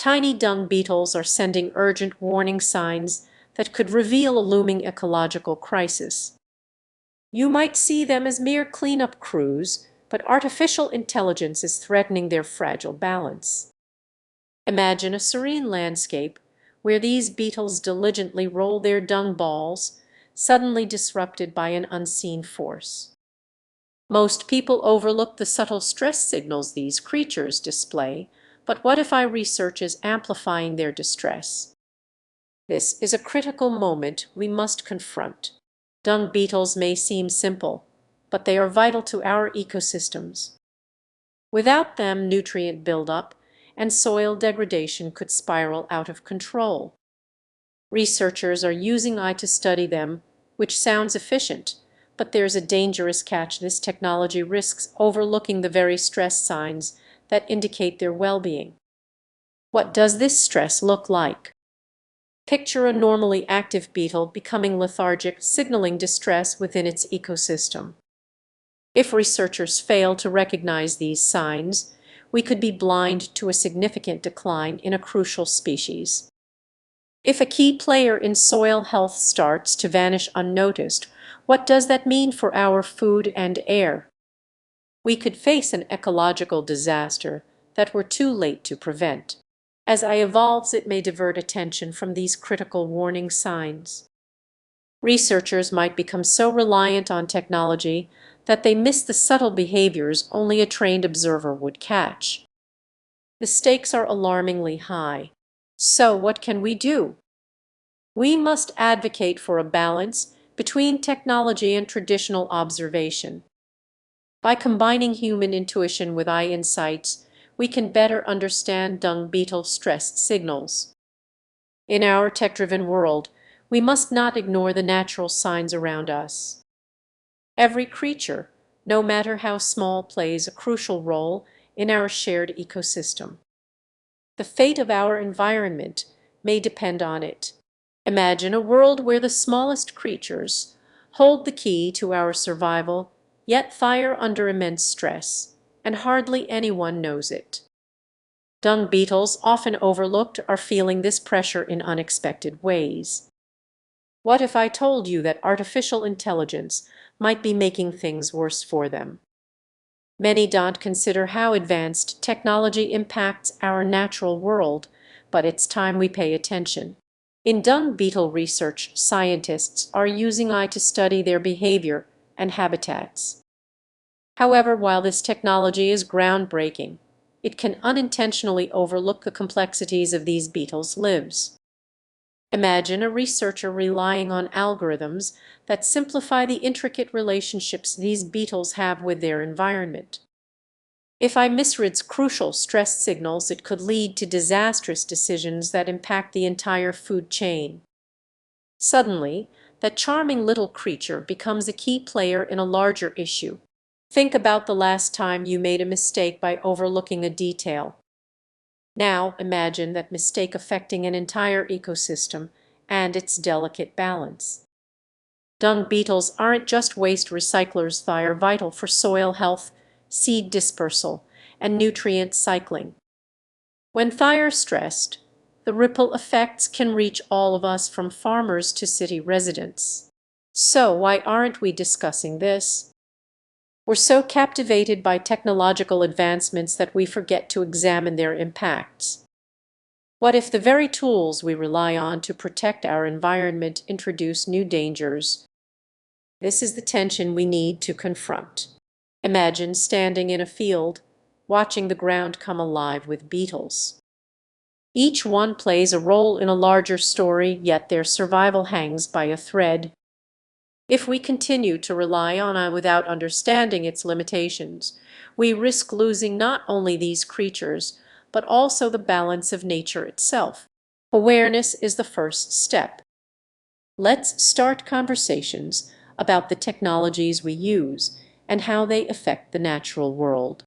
Tiny dung beetles are sending urgent warning signs that could reveal a looming ecological crisis. You might see them as mere cleanup crews, but artificial intelligence is threatening their fragile balance. Imagine a serene landscape where these beetles diligently roll their dung balls, suddenly disrupted by an unseen force. Most people overlook the subtle stress signals these creatures display, but what if our research is amplifying their distress? This is a critical moment we must confront. Dung beetles may seem simple, but they are vital to our ecosystems. Without them, nutrient buildup and soil degradation could spiral out of control. Researchers are using AI to study them, which sounds efficient, but there's a dangerous catch. This technology risks overlooking the very stress signs that indicate their well-being. What does this stress look like? Picture a normally active beetle becoming lethargic, signaling distress within its ecosystem. If researchers fail to recognize these signs, we could be blind to a significant decline in a crucial species. If a key player in soil health starts to vanish unnoticed, what does that mean for our food and air? We could face an ecological disaster that we're too late to prevent. As AI evolves, it may divert attention from these critical warning signs. Researchers might become so reliant on technology that they miss the subtle behaviors only a trained observer would catch. The stakes are alarmingly high. So what can we do? We must advocate for a balance between technology and traditional observation. By combining human intuition with AI insights, we can better understand dung beetle stress signals. In our tech-driven world, we must not ignore the natural signs around us. Every creature, no matter how small, plays a crucial role in our shared ecosystem. The fate of our environment may depend on it. Imagine a world where the smallest creatures hold the key to our survival, yet fire under immense stress, and hardly anyone knows it. Dung beetles, often overlooked, are feeling this pressure in unexpected ways. What if I told you that artificial intelligence might be making things worse for them? Many don't consider how advanced technology impacts our natural world, but it's time we pay attention. In dung beetle research, scientists are using AI to study their behavior and habitats. However, while this technology is groundbreaking, it can unintentionally overlook the complexities of these beetles' lives. Imagine a researcher relying on algorithms that simplify the intricate relationships these beetles have with their environment. If I misreads crucial stress signals, it could lead to disastrous decisions that impact the entire food chain. Suddenly, that charming little creature becomes a key player in a larger issue. Think about the last time you made a mistake by overlooking a detail. Now imagine that mistake affecting an entire ecosystem and its delicate balance. Dung beetles aren't just waste recyclers, they are vital for soil health, seed dispersal, and nutrient cycling. When they are stressed, the ripple effects can reach all of us, from farmers to city residents. So why aren't we discussing this? We're so captivated by technological advancements that we forget to examine their impacts. What if the very tools we rely on to protect our environment introduce new dangers? This is the tension we need to confront. Imagine standing in a field, watching the ground come alive with beetles. Each one plays a role in a larger story, yet their survival hangs by a thread. If we continue to rely on AI without understanding its limitations, we risk losing not only these creatures, but also the balance of nature itself. Awareness is the first step. Let's start conversations about the technologies we use and how they affect the natural world.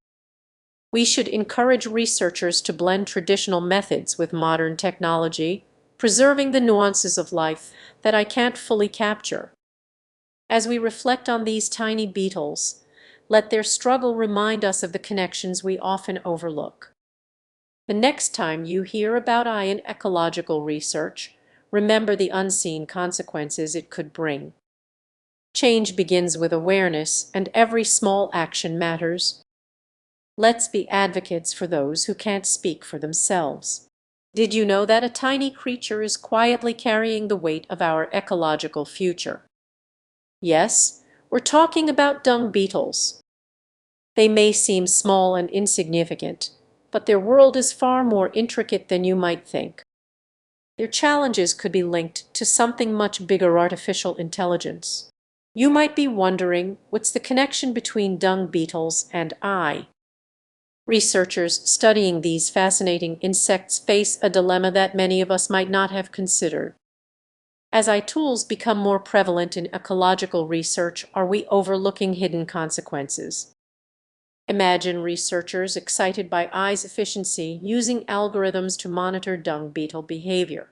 We should encourage researchers to blend traditional methods with modern technology, preserving the nuances of life that I can't fully capture. As we reflect on these tiny beetles, let their struggle remind us of the connections we often overlook. The next time you hear about eye and ecological research, remember the unseen consequences it could bring. Change begins with awareness, and every small action matters. Let's be advocates for those who can't speak for themselves. Did you know that a tiny creature is quietly carrying the weight of our ecological future? Yes, we're talking about dung beetles. They may seem small and insignificant, but their world is far more intricate than you might think. Their challenges could be linked to something much bigger: artificial intelligence. You might be wondering, what's the connection between dung beetles and I? Researchers studying these fascinating insects face a dilemma that many of us might not have considered. As AI tools become more prevalent in ecological research, are we overlooking hidden consequences? Imagine researchers excited by AI's efficiency using algorithms to monitor dung beetle behavior.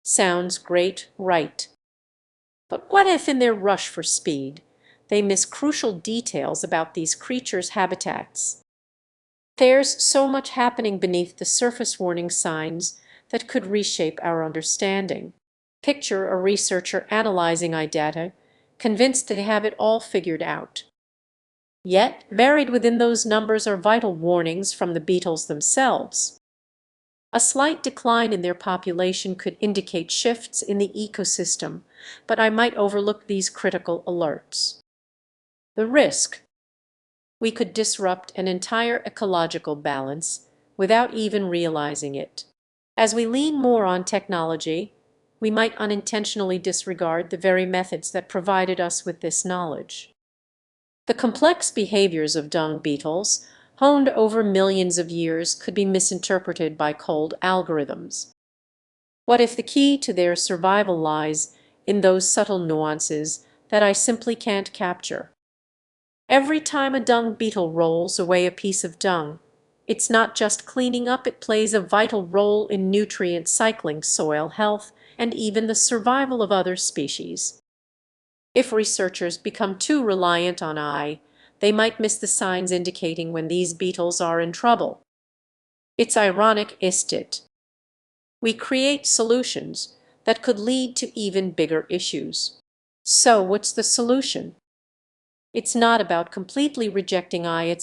Sounds great, right? But what if in their rush for speed, they miss crucial details about these creatures' habitats? There's so much happening beneath the surface warning signs that could reshape our understanding. Picture a researcher analyzing AI data, convinced they have it all figured out. Yet, buried within those numbers are vital warnings from the beetles themselves. A slight decline in their population could indicate shifts in the ecosystem, but I might overlook these critical alerts. The risk: we could disrupt an entire ecological balance without even realizing it. As we lean more on technology, we might unintentionally disregard the very methods that provided us with this knowledge. The complex behaviors of dung beetles, honed over millions of years, could be misinterpreted by cold algorithms. What if the key to their survival lies in those subtle nuances that I simply can't capture? Every time a dung beetle rolls away a piece of dung, it's not just cleaning up, it plays a vital role in nutrient cycling, soil health, and even the survival of other species. If researchers become too reliant on AI, they might miss the signs indicating when these beetles are in trouble. It's ironic, isn't it? We create solutions that could lead to even bigger issues. So what's the solution? It's not about completely rejecting AI, it's